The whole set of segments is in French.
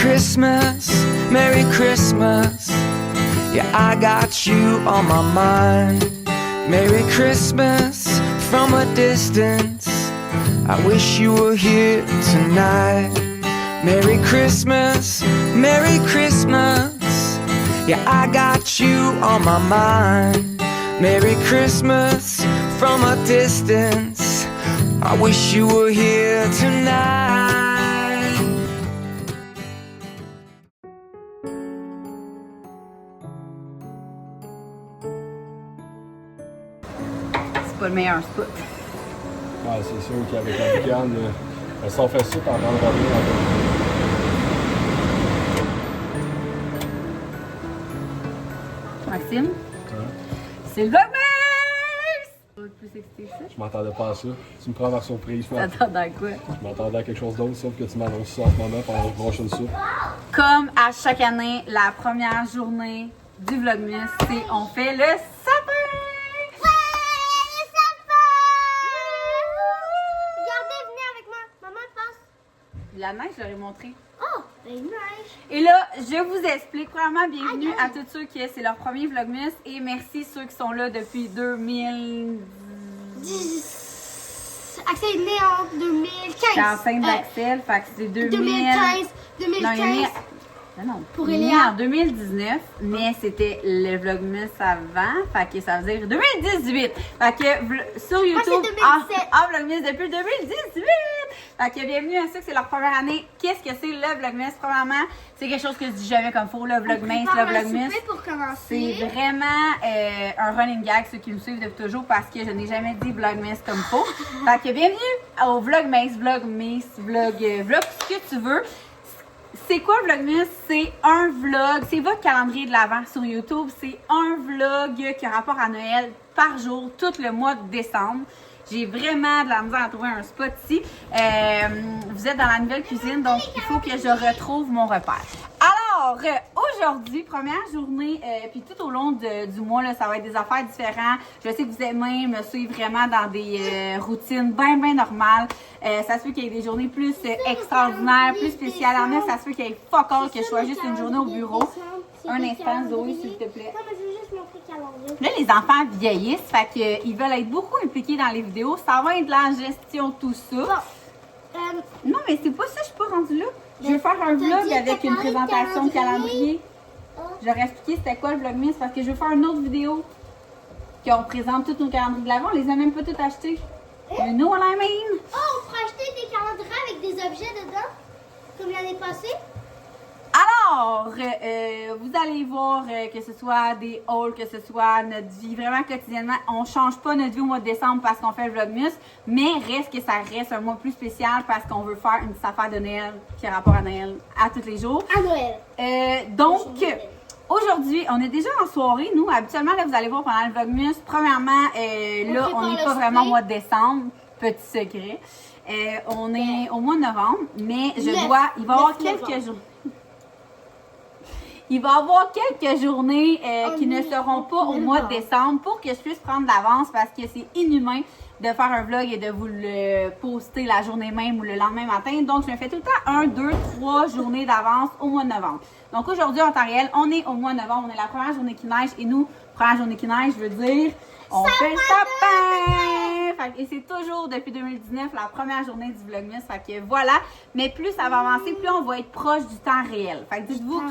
Christmas, Merry Christmas. Yeah, I got you on my mind. Merry Christmas from a distance. I wish you were here tonight. Merry Christmas, Merry Christmas. Yeah, I got you on my mind. Merry Christmas from a distance. I wish you were here tonight. C'est pas le meilleur spot. Ouais, c'est sûr qu'avec la boucane, si on fait ça, t'en vendras bien. Maxime, Hein? c'est le Vlogmas! Plus excité ça? Je m'attendais pas à ça. Tu me prends par surprise. T'attendais à quoi? Je m'attendais à quelque chose d'autre, sauf que tu m'annonces ça en ce moment pendant que je broche une soupe. Comme à chaque année, la première journée du Vlogmas, c'est on fait le sapin! La neige, je leur ai montré. Oh, ben neige. Et là, je vous explique. Premièrement, bienvenue à tous ceux qui c'est leur premier Vlogmas et merci ceux qui sont là depuis 2000. Axel est né en 2015. C'est enceinte d'Axel, fait que c'est 2015. Non, Pour il est né Eléa. en 2019, mais c'était le Vlogmas avant, fait que ça veut dire 2018. Fait que sur YouTube, c'est 2017. Vlogmas depuis 2018. Fait que bienvenue à ceux que c'est leur première année. Qu'est-ce que c'est le Vlogmas? Premièrement, c'est quelque chose que je dis jamais comme faut, le Vlogmas, le Vlogmas. Pour commencer. C'est vraiment un running gag, ceux qui me suivent depuis toujours, parce que je n'ai jamais dit Vlogmas comme faut. Fait que bienvenue au Vlogmas, vlog, ce que tu veux. C'est quoi le Vlogmas? C'est un vlog, c'est votre calendrier de l'Avent sur YouTube. C'est un vlog qui a rapport à Noël par jour, tout le mois de décembre. J'ai vraiment de la misère à trouver un spot ici. Vous êtes dans la nouvelle cuisine, donc il faut que je retrouve mon repère. Alors, aujourd'hui, première journée, puis tout au long du mois, là, ça va être des affaires différentes. Je sais que vous aimez me suivre vraiment dans des routines bien normales. Ça se peut qu'il y ait des journées plus extraordinaires, plus spéciales. En ça se peut qu'il y ait fuck all que je sois juste une journée au bureau. Un instant, Zoé, s'il te plaît. Non, mais je veux juste montrer le calendrier. Là, les enfants vieillissent, fait qu'ils veulent être beaucoup impliqués dans les vidéos. Ça va être de la gestion, tout ça. Non, mais c'est pas ça, je suis pas rendue là. Je veux faire un vlog avec une présentation de calendrier. J'aurais expliqué c'était quoi le Vlogmas parce que je veux faire une autre vidéo qu'on présente tous nos calendriers de l'Avent. On les a même pas tous achetés. You know what I mean? Oh, on pourrait acheter des calendriers avec des objets dedans, comme l'année passée. Alors, vous allez voir que ce soit des hauls, que ce soit notre vie vraiment quotidiennement. On change pas notre vie au mois de décembre parce qu'on fait le Vlogmas, mais reste que ça reste un mois plus spécial parce qu'on veut faire une petite affaire de Noël qui a rapport à Noël à tous les jours. À Noël. Donc, aujourd'hui, on est déjà en soirée. Nous, habituellement, là, vous allez voir pendant le Vlogmas. Premièrement, là, on n'est pas vraiment au mois de décembre. Petit secret. On est au mois de novembre, mais il va y avoir quelques jours. Il va y avoir quelques journées qui ne seront pas au mois de décembre pour que je puisse prendre d'avance parce que c'est inhumain de faire un vlog et de vous le poster la journée même ou le lendemain matin. Donc, je me fais tout le temps 1, 2, 3 journées d'avance au mois de novembre. Donc, aujourd'hui, en temps réel, on est au mois de novembre. On est la première journée qui neige et nous, première journée qui neige, je veux dire, on fait le sapin! Et c'est toujours depuis 2019 la première journée du Vlogmas. Fait que voilà. Mais plus ça va avancer, plus on va être proche du temps réel. Fait que dites-vous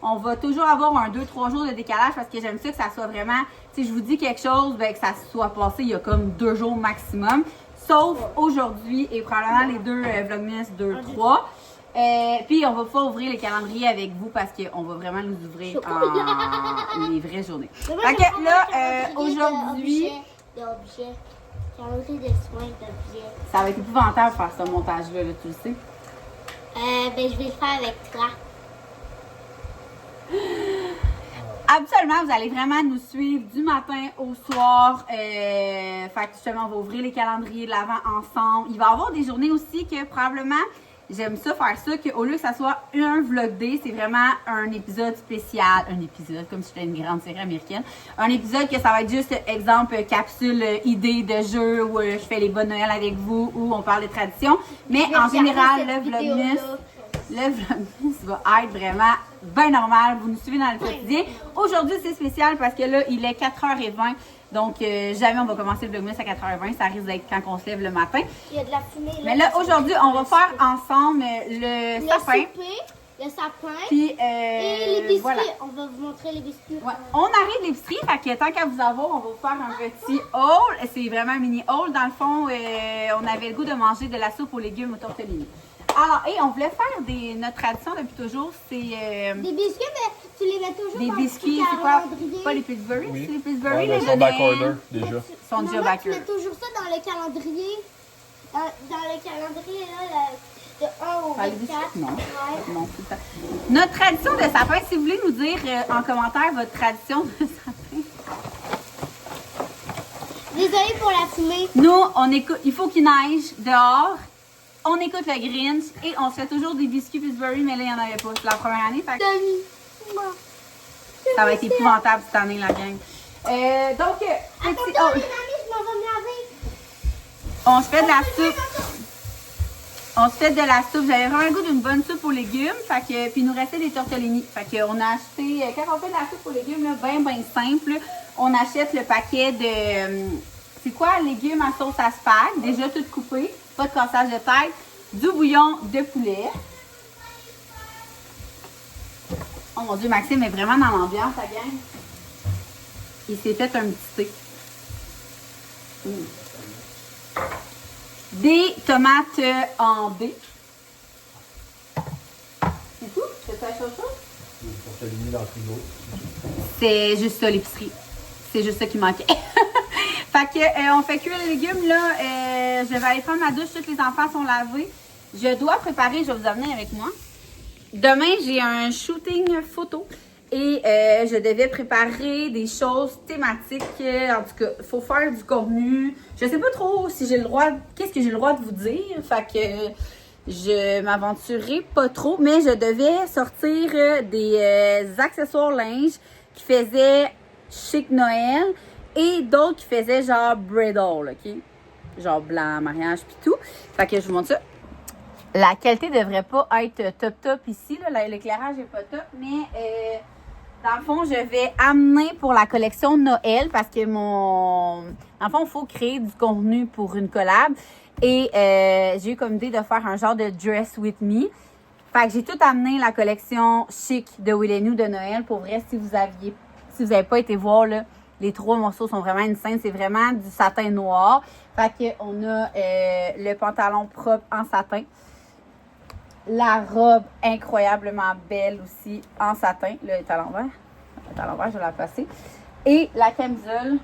qu'on va toujours avoir un 2-3 jours de décalage parce que j'aime ça que ça soit vraiment, si je vous dis quelque chose, ben, que ça soit passé il y a comme 2 jours maximum. Sauf aujourd'hui et probablement les 2 Vlogmas 2-3. Puis on va pas ouvrir les calendriers avec vous parce qu'on va vraiment nous ouvrir en les vraies journées. Fait que là, aujourd'hui. D'objets. Calendrier de soins d'objets. Ça va être épouvantable de faire ce montage-là, là, tu le sais. Ben, je vais le faire avec toi. Habituellement, vous allez vraiment nous suivre du matin au soir. Fait que justement, on va ouvrir les calendriers de l'Avent ensemble. Il va y avoir des journées aussi que probablement, j'aime ça faire ça, qu'au lieu que ça soit un vlog day, c'est vraiment un épisode spécial. Un épisode, comme si j'étais une grande série américaine. Un épisode que ça va être juste, exemple, capsule idée de jeu où je fais les bonnes Noël avec vous, où on parle de tradition. Mais en général, le Vlogmas, le vlogmas va être vraiment bien normal. Vous nous suivez dans le quotidien. Aujourd'hui, c'est spécial parce que là, il est 4h20. Donc, jamais on va commencer le vlogmas à 4h20. Ça risque d'être quand on se lève le matin. Il y a de la fumée. Mais là, aujourd'hui, on va faire ensemble le sapin. Souper, le sapin. Puis, Et les biscuits. voilà. On va vous montrer les biscuits. Ouais. On arrive l'épicerie, fait que tant qu'à vous avoir, on va vous faire un petit haul. C'est vraiment un mini haul. Dans le fond, on avait le goût de manger de la soupe aux légumes aux tortellini. Alors, et on voulait faire notre tradition depuis toujours, c'est... Des biscuits, mais tu les mets toujours des dans biscuits, le c'est quoi? calendrier. Pas les Pillsbury? Oui. C'est les Pillsbury, Ouais, les ils sont backorder Genèves. déjà. Ils sont déjà Maman, tu backers. mets toujours ça dans le calendrier. Dans le calendrier, là, de 1 au Pas les biscuits? 24. Non. Ouais. Non, tout le temps. Notre tradition de sapin, si vous voulez nous dire en commentaire votre tradition de sapin. Désolée pour la fumée. Nous, on écoute, il faut qu'il neige dehors. On écoute le Grinch et on se fait toujours des biscuits Pillsbury, mais là, il n'y en avait pas. C'est la première année. Fait que ça va être épouvantable cette année, la gang. Donc, petit- Attends, les amis, je m'en vais me laver. on se fait de la soupe. On se fait de la soupe. J'avais vraiment le goût d'une bonne soupe aux légumes. Fait que, puis il nous restait des tortellini. Fait qu'on a acheté, quand on fait de la soupe aux légumes, là, bien simple, on achète le paquet de, c'est quoi, légumes à sauce à spag, déjà tout coupé, pas de cassage de tête, du bouillon de poulet. Oh mon Dieu, Maxime est vraiment dans l'ambiance, la gang. Il s'est fait un petit thé. Des tomates en baie. C'est tout? C'est pas autre chose? Des tortellini dans le frigo. C'est juste ça, l'épicerie. C'est juste ça qui manquait. Fait que, on fait cuire les légumes, là. Je vais aller prendre ma douche. Tous les enfants sont lavés. Je dois préparer, je vais vous amener avec moi. Demain, j'ai un shooting photo. Et je devais préparer des choses thématiques. En tout cas, il faut faire du contenu. Je sais pas trop si j'ai le droit. Qu'est-ce que j'ai le droit de vous dire? Fait que je m'aventurerai pas trop. Mais je devais sortir des accessoires linge qui faisaient chic Noël. Et d'autres qui faisaient genre bridal, OK? Genre blanc, mariage, puis tout. Fait que je vous montre ça. La qualité devrait pas être top ici. L'éclairage n'est pas top, mais dans le fond, je vais amener pour la collection Noël parce que dans le fond, il faut créer du contenu pour une collab. Et j'ai eu comme idée de faire un genre de Dress With Me. Fait que j'ai tout amené la collection chic de Will & You de Noël. Pour vrai, si vous n'avez pas été voir, là, les 3 morceaux sont vraiment insane. C'est vraiment du satin noir. Fait que on a le pantalon propre en satin. La robe incroyablement belle aussi en satin. Là, elle est à l'envers. Elle est à l'envers, je vais la passer. Et la camisole.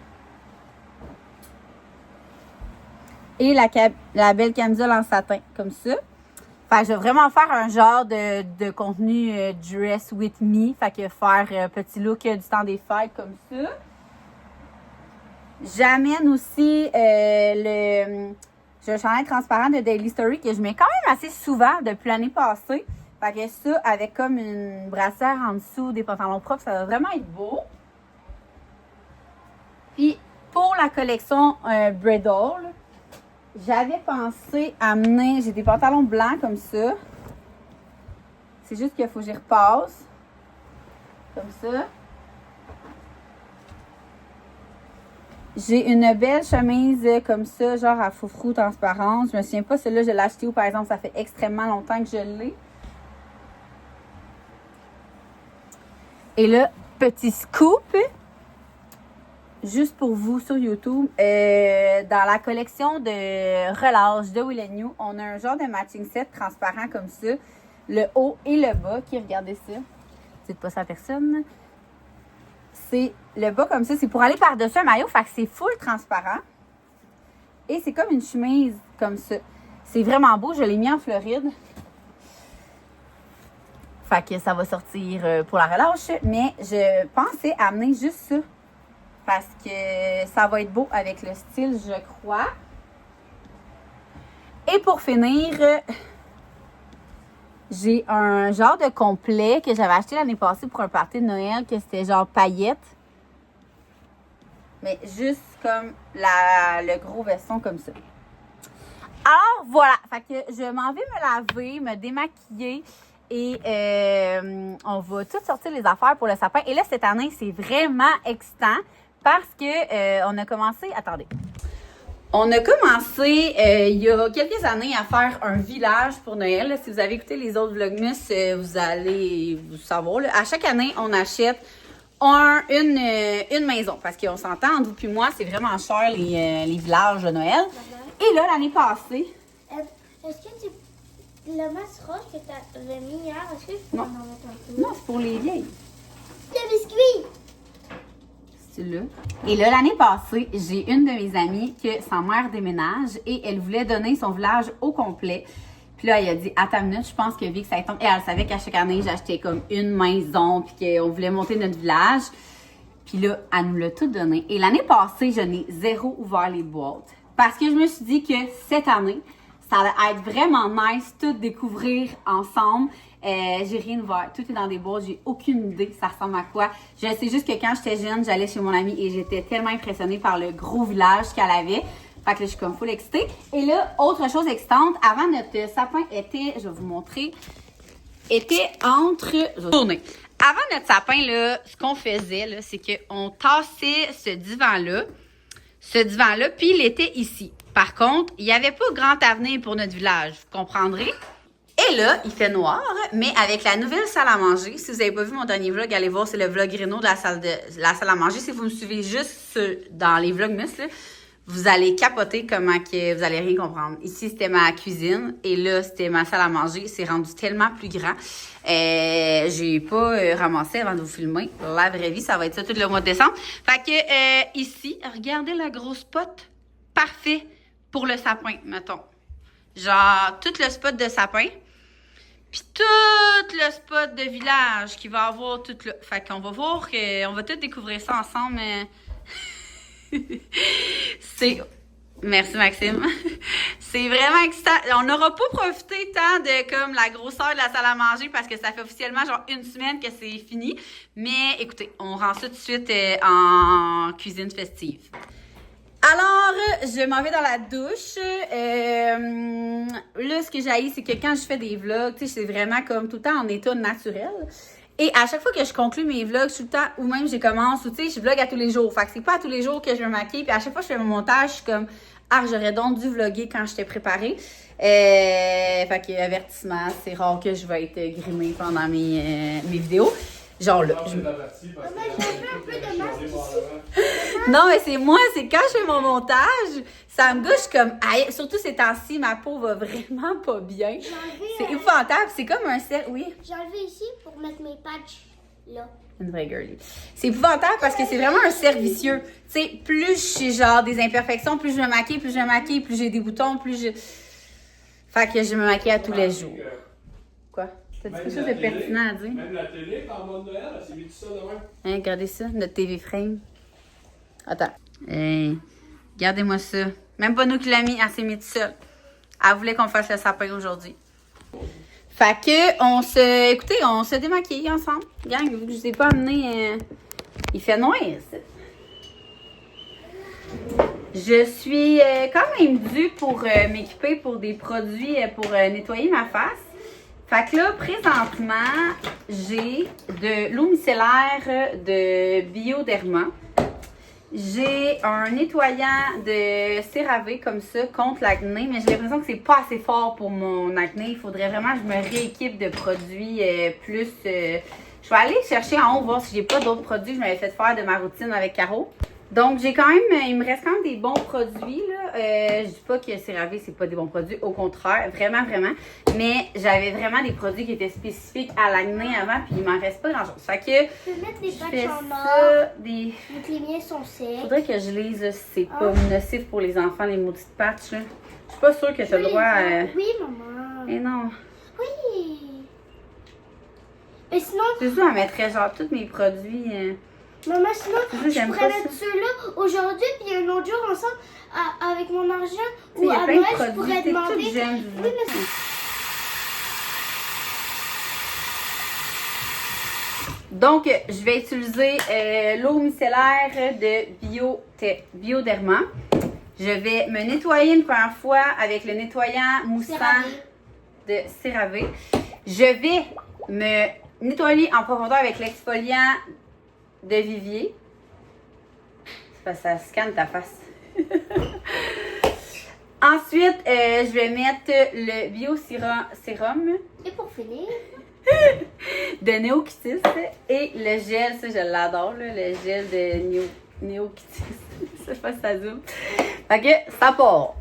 Et la belle camisole en satin, comme ça. Fait que je vais vraiment faire un genre de contenu Dress With Me. Fait que faire petit look du temps des fêtes comme ça. J'amène aussi j'ai un chandail transparent de Daily Story que je mets quand même assez souvent depuis l'année passée. Fait que ça, avec comme une brassière en dessous, des pantalons propres, ça va vraiment être beau. Puis, pour la collection Bridal, j'avais pensé amener... J'ai des pantalons blancs comme ça. C'est juste qu'il faut que j'y repasse. Comme ça. J'ai une belle chemise comme ça, genre à froufrou transparente. Je me souviens pas, celle-là, je l'ai achetée où, par exemple, ça fait extrêmement longtemps que je l'ai. Et là, petit scoop, juste pour vous sur YouTube, dans la collection de relâche de Will & You, on a un genre de matching set transparent comme ça, le haut et le bas, qui regardez ça. Dites pas ça à personne. C'est le bas comme ça, c'est pour aller par-dessus un maillot, fait que c'est full transparent. Et c'est comme une chemise comme ça. C'est vraiment beau, je l'ai mis en Floride. Fait que ça va sortir pour la relâche, mais je pensais amener juste ça. Parce que ça va être beau avec le style, je crois. Et pour finir, j'ai un genre de complet que j'avais acheté l'année passée pour un party de Noël, que c'était genre paillettes. Mais juste comme le gros veston comme ça. Alors voilà, fait que je m'en vais me laver, me démaquiller. Et on va tout sortir les affaires pour le sapin. Et là, cette année, c'est vraiment excitant parce que on a commencé... Attendez. On a commencé il y a quelques années à faire un village pour Noël. Là, si vous avez écouté les autres Vlogmas, vous allez vous savoir. Là. À chaque année, on achète une maison. Parce qu'on s'entend, entre vous et moi, c'est vraiment cher les villages de Noël. Et là, l'année passée... Est-ce que le masque rose que tu avais mis hier, est-ce que je peux Non. en mettre un peu? Non, c'est pour les vieilles. Le biscuit! C'est là. Et là, l'année passée, j'ai une de mes amies que sa mère déménage et elle voulait donner son village au complet. Puis là, elle a dit, attends une minute, je pense que Vic, ça tombe. Et elle savait qu'à chaque année, j'achetais comme une maison puis qu'on voulait monter notre village. Puis là, elle nous l'a tout donné. Et l'année passée, je n'ai zéro ouvert les boîtes. Parce que je me suis dit que cette année, ça allait être vraiment nice, tout découvrir ensemble. J'ai rien ouvert. Tout est dans des boîtes. J'ai aucune idée ça ressemble à quoi. Je sais juste que quand j'étais jeune, j'allais chez mon amie et j'étais tellement impressionnée par le gros village qu'elle avait. Fait que là, je suis comme full excitée. Et là, autre chose excitante, avant notre sapin était, je vais vous montrer, était entre... Je vais tourner. Avant notre sapin, là, ce qu'on faisait, là, c'est qu'on tassait ce divan-là, puis il était ici. Par contre, il n'y avait pas grand avenir pour notre village, vous comprendrez? Et là, il fait noir, mais avec la nouvelle salle à manger, si vous n'avez pas vu mon dernier vlog, allez voir, c'est le vlog Réno de la salle à manger. Si vous me suivez juste dans les vlogmas, là, vous allez capoter comment que vous allez rien comprendre. Ici, c'était ma cuisine et là, c'était ma salle à manger. C'est rendu tellement plus grand. J'ai pas ramassé avant de vous filmer. La vraie vie, ça va être ça tout le mois de décembre. Fait que ici, regardez le gros spot. Parfait pour le sapin, mettons. Genre, tout le spot de sapin. Puis tout le spot de village qui va avoir tout là. Fait qu'on va voir qu'on va tout découvrir ça ensemble. C'est... Merci Maxime. C'est vraiment excitant. On n'aura pas profité tant de comme la grosseur de la salle à manger parce que ça fait officiellement genre une semaine que c'est fini. Mais écoutez, on rend ça tout de suite en cuisine festive. Alors, je m'en vais dans la douche. Là, ce que j'ai, c'est que quand je fais des vlogs, tu sais, c'est vraiment comme tout le temps en état naturel. Et à chaque fois que je conclue mes vlogs, tout le temps, ou même je commence, ou tu sais, je vlog à tous les jours. Fait que c'est pas à tous les jours que je me maquille. Puis à chaque fois que je fais mon montage, je suis comme, j'aurais donc dû vlogger quand j'étais préparée. Fait que, avertissement, c'est rare que je vais être grimée pendant mes vidéos. Genre là. Non, mais c'est moi, c'est quand je fais mon montage, ça me gâche comme. Aïe, surtout ces temps-ci, ma peau va vraiment pas bien. C'est épouvantable, c'est comme un cercle. Oui. J'ai enlevé ici pour mettre mes patchs là. Une vraie girlie. C'est épouvantable parce que c'est vraiment un cercle vicieux. Tu sais, plus j'ai genre des imperfections, plus je me maquille, plus j'ai des boutons, plus je. Fait que je me maquille à tous les jours. Quoi? T'as dit quelque chose de pertinent à dire? Même la télé, en mode Noël, elle s'est mis tout ça demain. Hein, regardez ça, notre TV frame. Attends. Hey, regardez-moi ça. Même pas nous qui l'a mis, elle s'est mis toute seule. Elle voulait qu'on fasse le sapin aujourd'hui. Fait que, écoutez, on se démaquille ensemble. Gang, vu que je vous ai pas amené, il fait noir ici. Je suis quand même due pour m'équiper pour des produits pour nettoyer ma face. Fait que là, présentement, j'ai de l'eau micellaire de Bioderma. J'ai un nettoyant de CeraVe comme ça contre l'acné, mais j'ai l'impression que c'est pas assez fort pour mon acné. Il faudrait vraiment que je me rééquipe de produits plus... je vais aller chercher en haut, voir si j'ai pas d'autres produits que je m'avais fait faire de ma routine avec Caro. Donc, j'ai quand même, il me reste quand même des bons produits, là. Je dis pas que CeraVe, c'est pas des bons produits, au contraire, vraiment, vraiment. Mais j'avais vraiment des produits qui étaient spécifiques à l'acné avant, puis il m'en reste pas grand-chose. Fait que, Tu peux mettre des je patchs fais en or. ça, des... Donc les miens sont secs. Faudrait que je lise là, si c'est pas nocif pour les enfants, les maudites patchs, là. Je suis pas sûre que t'as le droit à... Oui, maman. Eh non. Oui. Mais sinon, C'est ça, elle mettrait genre tous mes produits... maman, sinon, ça, j'aime je pourrais pas mettre ça. ceux-là aujourd'hui, puis un autre jour ensemble avec mon argent. Tu sais, il Ou y a à plein de Noël, je produits, pourrais c'est demander. tout jeune. Oui, mais Donc, je vais utiliser l'eau micellaire de Bioderma. Je vais me nettoyer une première fois avec le nettoyant moussant CeraVe. de CeraVe. Je vais me nettoyer en profondeur avec l'exfoliant de Vivier. C'est parce que ça scanne ta face. Ensuite, je vais mettre le Bio Sérum Et pour finir, de Neokitis et le gel, ça je l'adore, là, le gel de Neokitis. Je sais pas si ça zoom. Fait que ça part.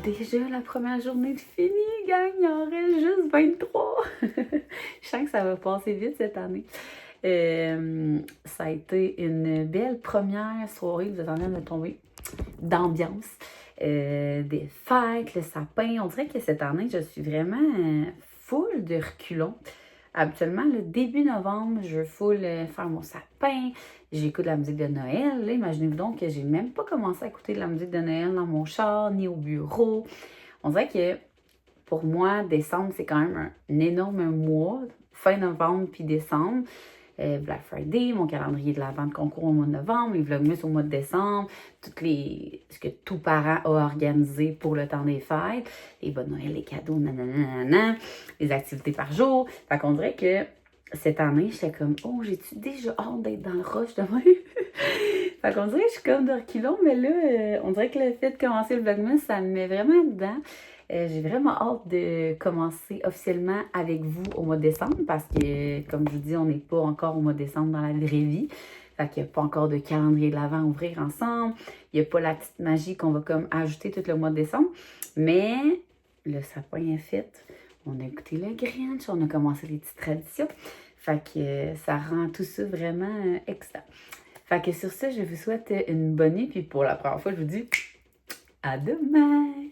Déjà la première journée de fini, gang, il en reste juste 23. Je sens que ça va passer vite cette année. Ça a été une belle première soirée, vous êtes en train de tomber d'ambiance. Des fêtes, le sapin. On dirait que cette année, je suis vraiment full de reculons. Habituellement, le début novembre, je veux full faire mon sapin. J'écoute la musique de Noël. Là, imaginez-vous donc que j'ai même pas commencé à écouter de la musique de Noël dans mon char, ni au bureau. On dirait que pour moi, décembre, c'est quand même un énorme mois. Fin novembre puis décembre. Black Friday, mon calendrier de la vente concours au mois de novembre, les Vlogmas au mois de décembre, ce que tout parent a organisé pour le temps des fêtes, les bonnes Noël, les cadeaux, nanana, les activités par jour. Fait qu'on dirait que cette année, j'étais comme, oh, j'ai-tu déjà hâte d'être dans le rush de moi? Fait qu'on dirait que je suis comme de reculons, mais là, on dirait que le fait de commencer le Vlogmas, ça me met vraiment dedans. J'ai vraiment hâte de commencer officiellement avec vous au mois de décembre parce que, comme je vous dis, on n'est pas encore au mois de décembre dans la vraie vie. Fait qu'il n'y a pas encore de calendrier de l'Avent à ouvrir ensemble. Il n'y a pas la petite magie qu'on va comme ajouter tout le mois de décembre. Mais le sapin est fait. On a écouté le Grinch, on a commencé les petites traditions. Fait que ça rend tout ça vraiment excitant. Fait que sur ça, je vous souhaite une bonne nuit. Puis pour la première fois, je vous dis à demain!